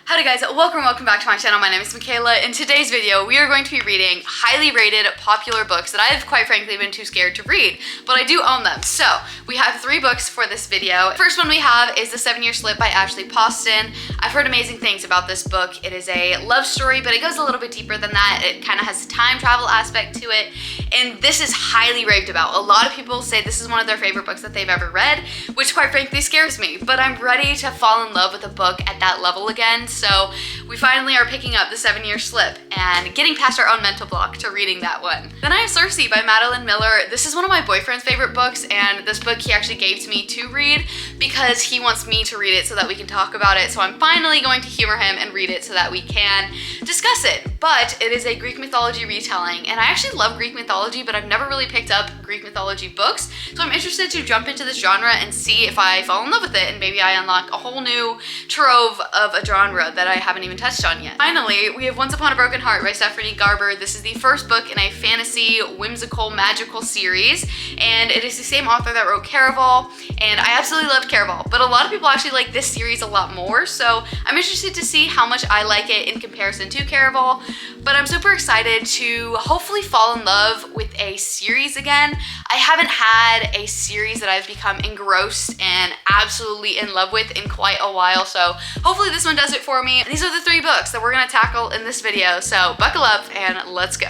Howdy guys, welcome back to my channel. My name is Makayla. In today's video, we are going to be reading highly rated popular books that I've quite frankly been too scared to read, but I do own them. So we have 3 books for this video. First one we have is The 7-Year Slip by Ashley Poston. I've heard amazing things about this book. It is a love story, but it goes a little bit deeper than that. It kind of has a time travel aspect to it, and this is highly raved about. A lot of people say this is one of their favorite books that they've ever read, which quite frankly scares me, but I'm ready to fall in love with a book at that level again. So we finally are picking up The 7-Year Slip and getting past our own mental block to reading that one. Then I have Circe by Madeline Miller. This is one of my boyfriend's favorite books, and this book he actually gave to me to read because he wants me to read it so that we can talk about it. So I'm finally going to humor him and read it so that we can discuss it. But it is a Greek mythology retelling, and I actually love Greek mythology, but I've never really picked up Greek mythology books. So I'm interested to jump into this genre and see if I fall in love with it, and maybe I unlock a whole new trove of a genre that I haven't even touched on yet. Finally, we have Once Upon a Broken Heart by Stephanie Garber. This is the first book in a fantasy, whimsical, magical series, and it is the same author that wrote Caraval, and I absolutely loved Caraval, but a lot of people actually like this series a lot more, so I'm interested to see how much I like it in comparison to Caraval, but I'm super excited to hopefully fall in love with a series again. I haven't had a series that I've become engrossed and absolutely in love with in quite a while, so hopefully this one does it for me. And these are the 3 books that we're gonna tackle in this video, so buckle up and let's go.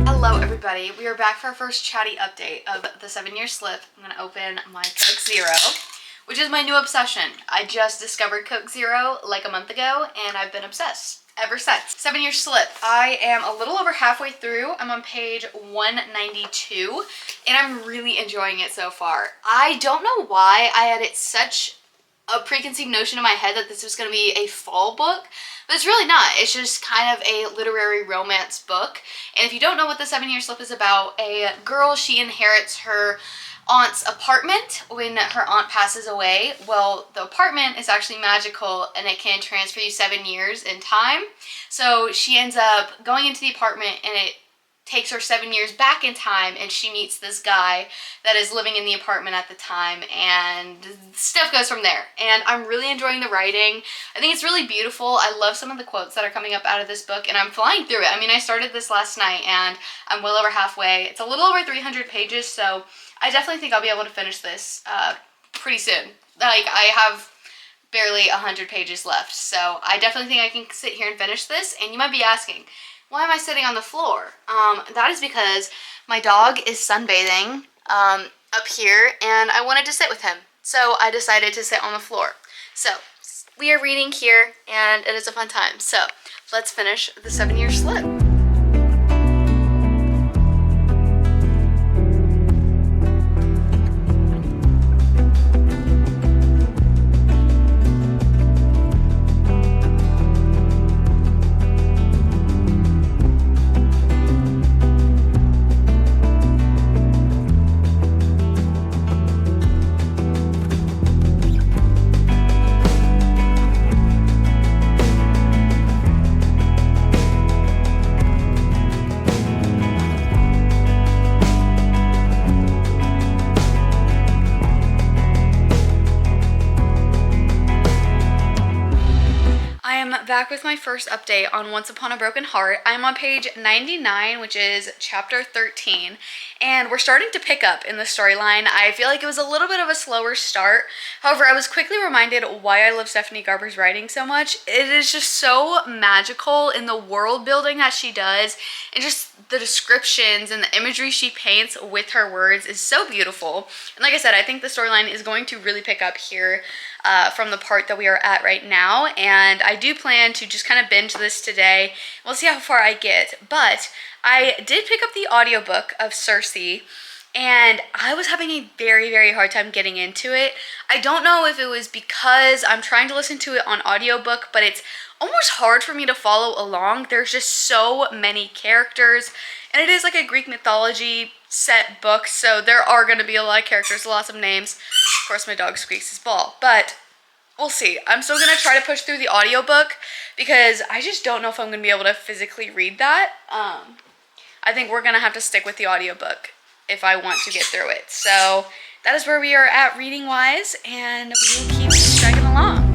Hello everybody, we are back for our first chatty update of The 7-Year Slip. I'm gonna open my Coke Zero, which is my new obsession. I just discovered Coke Zero like a month ago, and I've been obsessed ever since. 7-Year Slip. I am a little over halfway through. I'm on page 192, and I'm really enjoying it so far. I don't know why I had such a preconceived notion in my head that this was going to be a fall book, but it's really not. It's just kind of a literary romance book. And if you don't know what The 7-Year Slip is about, a girl, she inherits her aunt's apartment when her aunt passes away. Well, the apartment is actually magical and it can transfer you 7 years in time. So she ends up going into the apartment and it takes her 7 years back in time, and she meets this guy that is living in the apartment at the time, and stuff goes from there. And I'm really enjoying the writing. I think it's really beautiful. I love some of the quotes that are coming up out of this book, and I'm flying through it. I mean, I started this last night and I'm well over halfway. It's a little over 300 pages, so I definitely think I'll be able to finish this pretty soon. Like, I have barely 100 pages left, so I definitely think I can sit here and finish this. And you might be asking, why am I sitting on the floor? That is because my dog is sunbathing up here, and I wanted to sit with him, so I decided to sit on the floor. So we are reading here, and it is a fun time. So let's finish The 7-Year Slip. Back with my first update on Once Upon a Broken Heart. I'm on page 99, which is chapter 13, and we're starting to pick up in the storyline. I feel like it was a little bit of a slower start. However, I was quickly reminded why I love Stephanie Garber's writing so much. It is just so magical in the world building that she does, and just the descriptions and the imagery she paints with her words is so beautiful. And like I said, I think the storyline is going to really pick up here from the part that we are at right now, and I do plan to just kind of binge this today. We'll see how far I get, but I did pick up the audiobook of Circe, and I was having a very hard time getting into it. I don't know if it was because I'm trying to listen to it on audiobook, but it's almost hard for me to follow along. There's just so many characters, and it is like a Greek mythology set book, so there are going to be a lot of characters, lots of names. Of course, my dog squeaks his ball, but we'll see. I'm still gonna try to push through the audiobook because I just don't know if I'm gonna be able to physically read that. I think we're gonna have to stick with the audiobook if I want to get through it. So that is where we are at reading wise, and we will keep dragging along.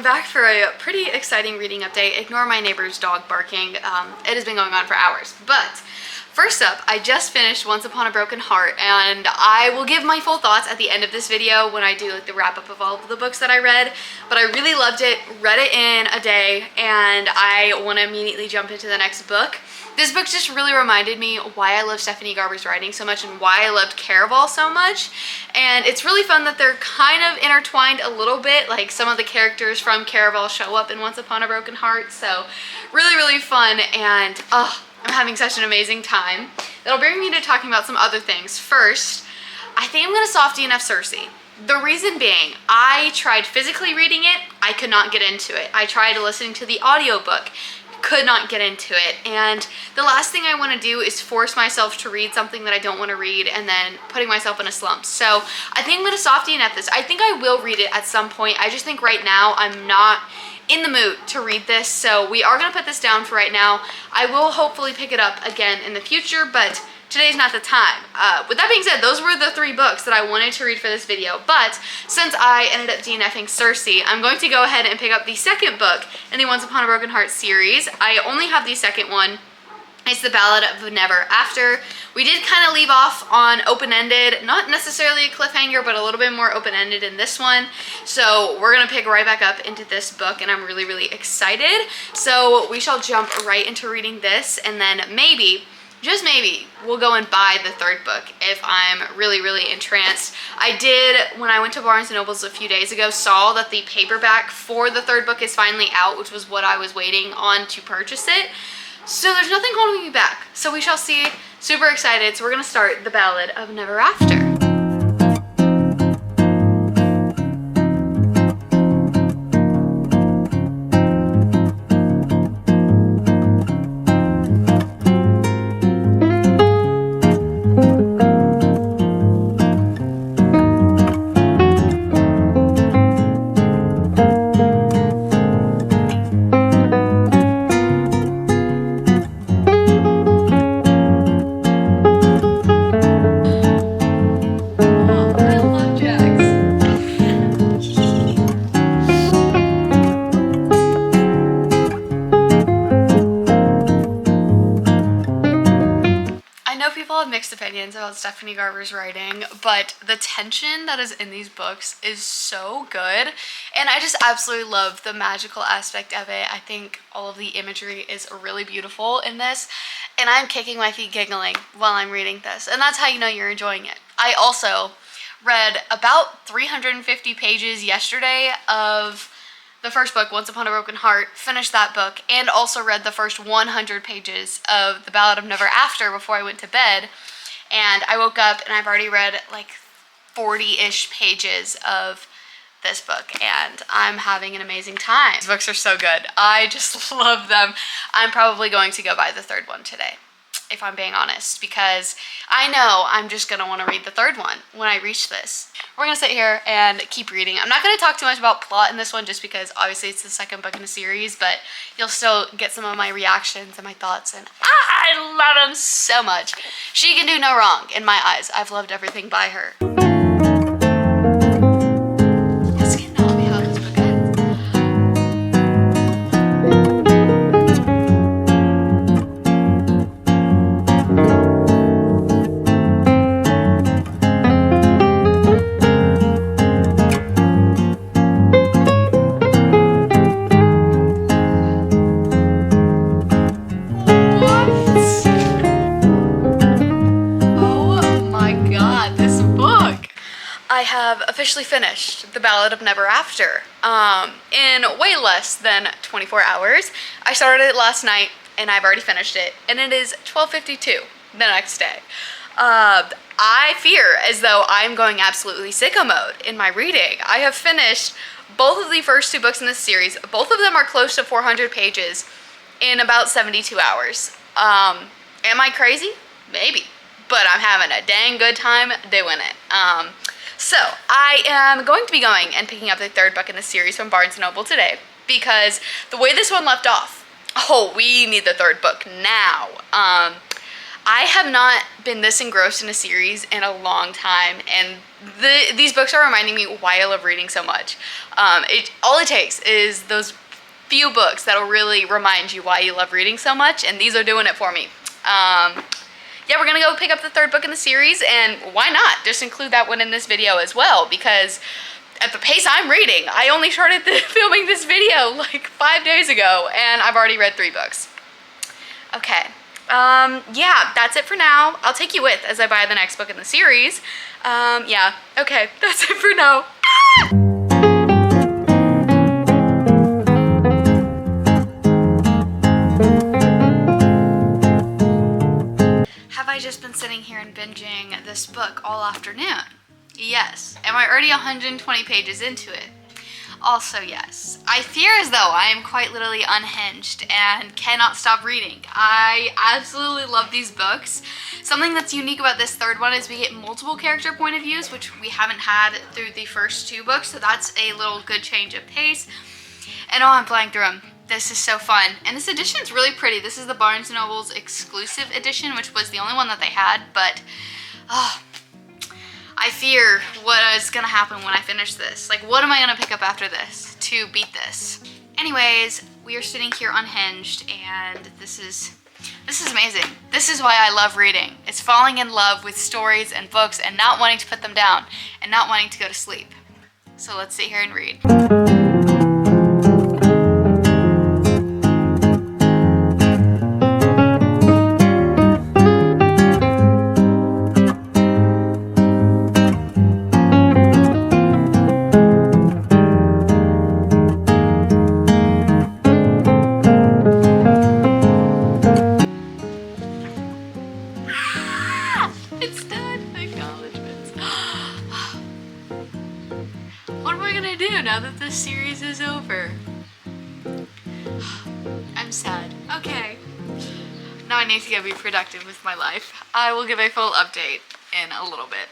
Back for a pretty exciting reading update. Ignore my neighbor's dog barking. It has been going on for hours. But first up, I just finished Once Upon a Broken Heart, and I will give my full thoughts at the end of this video when I do like the wrap up of all of the books that I read. But I really loved it, read it in a day, and I want to immediately jump into the next book. This book just really reminded me why I love Stephanie Garber's writing so much and why I loved Caraval so much. And it's really fun that they're kind of intertwined a little bit, like some of the characters from Caraval show up in Once Upon a Broken Heart. So really, really fun, and I'm having such an amazing time. That'll bring me to talking about some other things. First, I think I'm gonna soft DNF Cersei. The reason being, I tried physically reading it, I could not get into it. I tried listening to the audiobook, could not get into it, and the last thing I want to do is force myself to read something that I don't want to read and then putting myself in a slump. So I think I'm going to soft DNF this. I think I will read it at some point. I just think right now I'm not in the mood to read this, so we are going to put this down for right now. I will hopefully pick it up again in the future, but today's not the time. With that being said, those were the 3 books that I wanted to read for this video, but since I ended up DNFing Cersei, I'm going to go ahead and pick up the second book in the Once Upon a Broken Heart series. I only have the second one. It's The Ballad of Never After. We did kind of leave off on open-ended, not necessarily a cliffhanger, but a little bit more open-ended in this one. So we're gonna pick right back up into this book, and I'm really, really excited. So we shall jump right into reading this, and then maybe, just maybe, we'll go and buy the third book if I'm really, really entranced. I did, when I went to Barnes & Noble's a few days ago, saw that the paperback for the third book is finally out, which was what I was waiting on to purchase it. So there's nothing holding me back. So we shall see. Super excited. So we're going to start The Ballad of Never After. Mixed opinions about Stephanie Garber's writing, but the tension that is in these books is so good, and I just absolutely love the magical aspect of it. I think all of the imagery is really beautiful in this, and I'm kicking my feet giggling while I'm reading this, and that's how you know you're enjoying it. I also read about 350 pages yesterday of the first book, Once Upon a Broken Heart, finished that book, and also read the first 100 pages of The Ballad of Never After before I went to bed. And I woke up and I've already read like 40-ish pages of this book, and I'm having an amazing time. These books are so good. I just love them. I'm probably going to go buy the third one today, if I'm being honest, because I know I'm just gonna want to read the third one when I reach this. We're gonna sit here and keep reading. I'm not gonna talk too much about plot in this one just because obviously it's the second book in a series, but you'll still get some of my reactions and my thoughts, and I love them so much. She can do no wrong in my eyes. I've loved everything by her. This cannot be how this book ends. What? I have officially finished The Ballad of Never After in way less than 24 hours. I started it last night and I've already finished it, and it is 12:52 the next day. I fear as though I'm going absolutely sicko mode in my reading. I have finished both of the first 2 books in this series. Both of them are close to 400 pages in about 72 hours. Am I crazy? Maybe. But I'm having a dang good time doing it. So I am going to be going and picking up the 3rd book in the series from Barnes & Noble today, because the way this one left off, oh, we need the 3rd book now. I have not been this engrossed in a series in a long time, and these books are reminding me why I love reading so much. All it takes is those few books that'll really remind you why you love reading so much, and these are doing it for me. Yeah, we're gonna go pick up the 3rd book in the series, and why not just include that one in this video as well, because at the pace I'm reading, I only started filming this video like 5 days ago, and I've already read 3 books. Okay, yeah, that's it for now. I'll take you with as I buy the next book in the series. Yeah, okay, that's it for now. Just been sitting here and binging this book all afternoon. Yes. Am I already 120 pages into it? Also, yes. I fear as though I am quite literally unhinged and cannot stop reading. I absolutely love these books. Something that's unique about this 3rd one is we get multiple character point of views, which we haven't had through the first 2 books, so that's a little good change of pace. And oh, I'm flying through them. This is so fun. And this edition is really pretty. This is the Barnes & Noble's exclusive edition, which was the only one that they had, but I fear what is gonna happen when I finish this. Like, what am I gonna pick up after this to beat this? Anyways, we are sitting here unhinged, and this is amazing. This is why I love reading. It's falling in love with stories and books and not wanting to put them down and not wanting to go to sleep. So let's sit here and read. It's done. Acknowledgements. What am I gonna do now that this series is over? I'm sad. Okay. Now I need to go be productive with my life. I will give a full update in a little bit.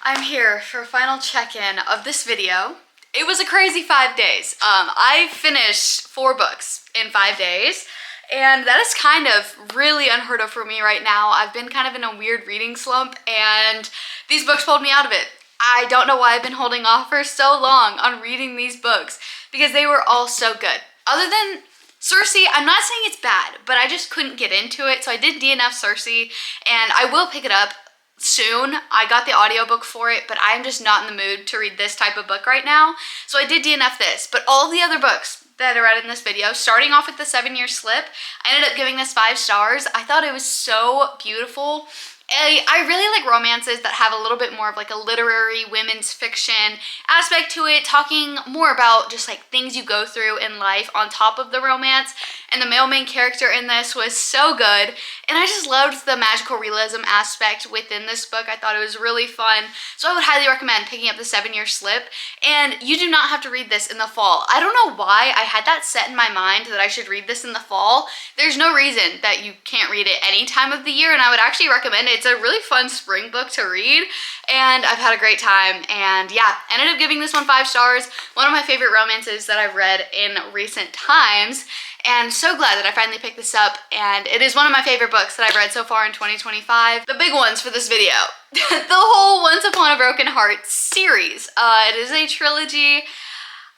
I'm here for a final check-in of this video. It was a crazy 5 days. I finished 4 books in 5 days. And that is kind of really unheard of for me right now. I've been kind of in a weird reading slump, and these books pulled me out of it. I don't know why I've been holding off for so long on reading these books, because they were all so good. Other than Circe, I'm not saying it's bad, but I just couldn't get into it, so I did DNF Circe, and I will pick it up soon. I got the audiobook for it, but I'm just not in the mood to read this type of book right now, so I did DNF this. But all of the other books that I read in this video, starting off with the 7-Year Slip, I ended up giving this 5 stars. I thought it was so beautiful. I really like romances that have a little bit more of like a literary women's fiction aspect to it, talking more about just like things you go through in life on top of the romance. And the male main character in this was so good, and I just loved the magical realism aspect within this book. I thought it was really fun, so I would highly recommend picking up the 7-Year Slip. And you do not have to read this in the fall. I don't know why I had that set in my mind that I should read this in the fall. There's no reason that you can't read it any time of the year, and I would actually recommend it. It's a really fun spring book to read, and I've had a great time. And yeah, ended up giving this one 5 stars. One of my favorite romances that I've read in recent times, and so glad that I finally picked this up. And it is one of my favorite books that I've read so far in 2025. The big ones for this video. The whole Once Upon a Broken Heart series. It is a trilogy.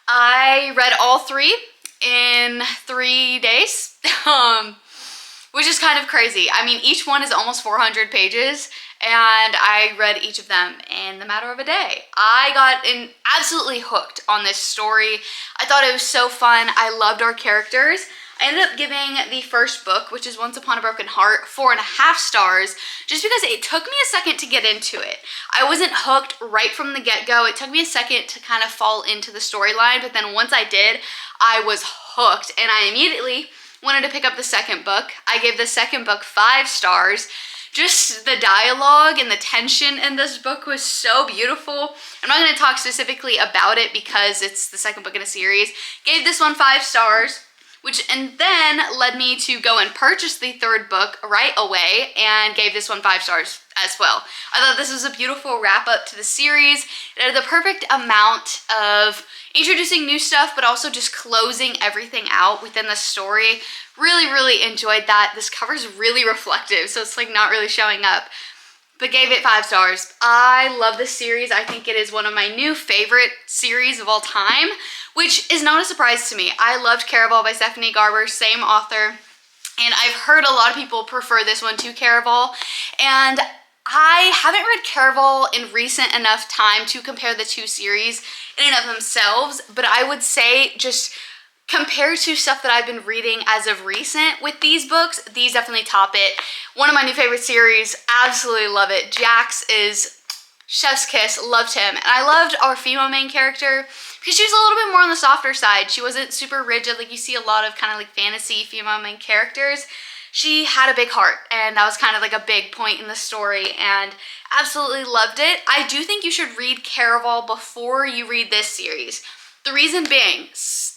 I read all 3 in 3 days, which is kind of crazy. I mean, each one is almost 400 pages, and I read each of them in the matter of a day. I got absolutely hooked on this story. I thought it was so fun. I loved our characters. I ended up giving the first book, which is Once Upon a Broken Heart, 4.5 stars, just because it took me a second to get into it. I wasn't hooked right from the get-go. It took me a second to kind of fall into the storyline, but then once I did, I was hooked, and I immediately wanted to pick up the second book. I gave the second book 5 stars. Just the dialogue and the tension in this book was so beautiful. I'm not going to talk specifically about it because it's the second book in a series. Gave this one 5 stars, and then led me to go and purchase the third book right away and gave this one 5 stars as well. I thought this was a beautiful wrap up to the series. It had the perfect amount of introducing new stuff, but also just closing everything out within the story. Really enjoyed that. This cover's really reflective, so it's like not really showing up, but gave it 5 stars. I love this series. I think it is one of my new favorite series of all time, which is not a surprise to me. I loved Caraval by Stephanie Garber, same author, and I've heard a lot of people prefer this one to Caraval, and I haven't read Caraval in recent enough time to compare the two series in and of themselves, but I would say just compared to stuff that I've been reading as of recent with these books, these definitely top it. One of my new favorite series, absolutely love it. Jax is chef's kiss, loved him. And I loved our female main character because she was a little bit more on the softer side. She wasn't super rigid like you see a lot of kind of like fantasy female main characters. She had a big heart, and that was kind of like a big point in the story, and absolutely loved it. I do think you should read Caraval before you read this series. The reason being,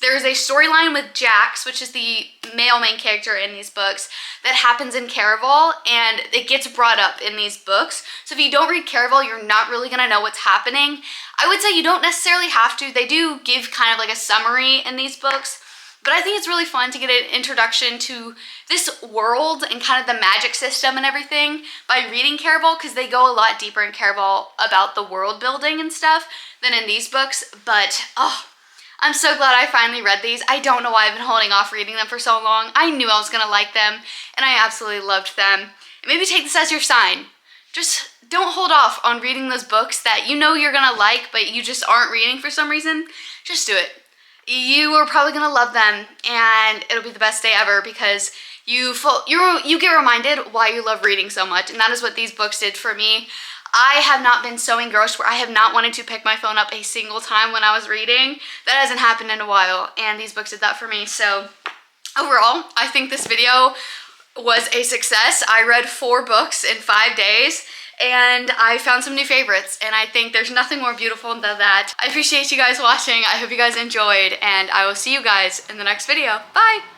there's a storyline with Jax, which is the male main character in these books, that happens in Caraval, and it gets brought up in these books. So if you don't read Caraval, you're not really gonna know what's happening. I would say you don't necessarily have to. They do give kind of like a summary in these books, but I think it's really fun to get an introduction to this world and kind of the magic system and everything by reading Caraval, because they go a lot deeper in Caraval about the world building and stuff than in these books. But oh, I'm so glad I finally read these. I don't know why I've been holding off reading them for so long. I knew I was gonna like them, and I absolutely loved them. And maybe take this as your sign. Just don't hold off on reading those books that you know you're gonna like, but you just aren't reading for some reason. Just do it. You are probably gonna love them, and it'll be the best day ever because you get reminded why you love reading so much, and that is what these books did for me. I have not been so engrossed where I have not wanted to pick my phone up a single time when I was reading. That hasn't happened in a while, and these books did that for me. So overall, I think this video was a success. I read 4 books in 5 days, and I found some new favorites, and I think there's nothing more beautiful than that. I appreciate you guys watching. I hope you guys enjoyed, and I will see you guys in the next video. Bye!